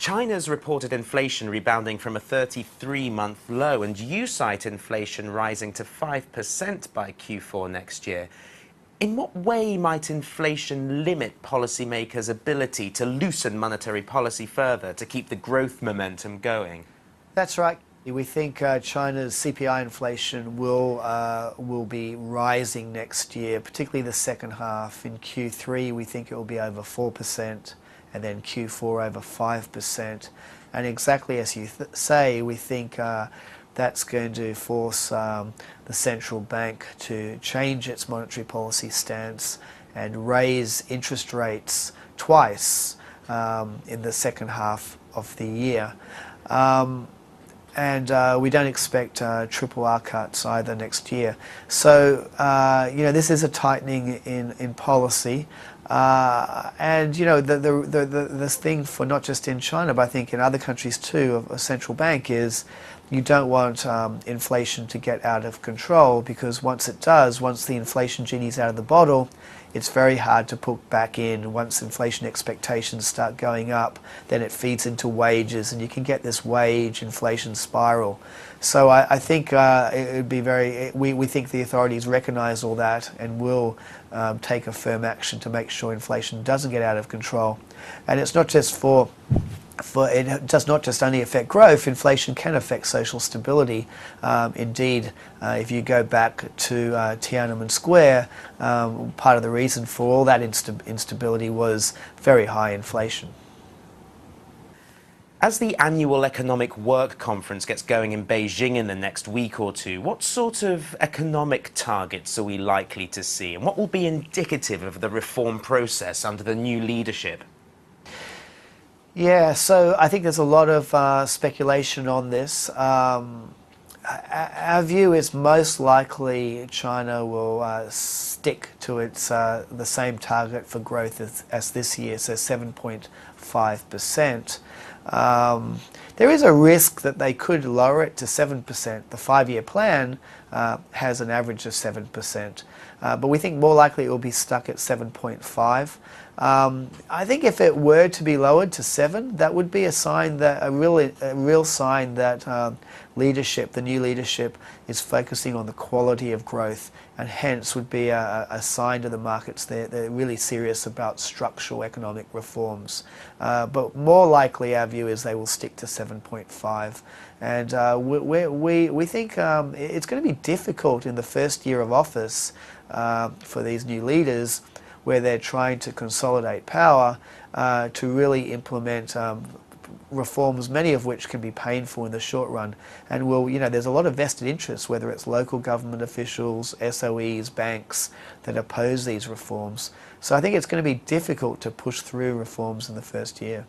China's reported inflation rebounding from a 33-month low, and you cite inflation rising to 5% by Q4 next year. In what way might inflation limit policymakers' ability to loosen monetary policy further to keep the growth momentum going? That's right. We think China's CPI inflation will be rising next year, particularly the second half. In Q3, we think it will be over 4%, and then Q4 over 5%. And exactly as you say, we think that's going to force the central bank to change its monetary policy stance and raise interest rates twice in the second half of the year. And we don't expect triple R cuts either next year. So, this is a tightening in policy. And, this thing for not just in China, but I think in other countries too, of a central bank is you don't want inflation to get out of control, because once it does, once the inflation genie's out of the bottle, it's very hard to put back in. Once inflation expectations start going up, then it feeds into wages, and you can get this wage inflation spiral. So I think it would be we think the authorities recognize all that and will take a firm action to make sure inflation doesn't get out of control. And it's not just it does not just only affect growth. Inflation can affect social stability. Indeed, if you go back to Tiananmen Square, part of the reason for all that instability was very high inflation. As the annual Economic Work Conference gets going in Beijing in the next week or two, what sort of economic targets are we likely to see, and what will be indicative of the reform process under the new leadership? Yeah, so I think there's a lot of speculation on this. Our view is most likely China will stick to its the same target for growth as this year, so 7.5%. There is a risk that they could lower it to 7%. The 5-year plan has an average of 7%, but we think more likely it will be stuck at 7.5. I think if it were to be lowered to 7, that would be a sign that a real sign that leadership, the new leadership, is focusing on the quality of growth, and hence would be a sign to the markets they're really serious about structural economic reforms. But more likely, our view is they will stick to 7.5. And we think it's going to be difficult in the first year of office for these new leaders, where they're trying to consolidate power, to really implement reforms, many of which can be painful in the short run. And there's a lot of vested interests, whether it's local government officials, SOEs, banks, that oppose these reforms. So I think it's going to be difficult to push through reforms in the first year.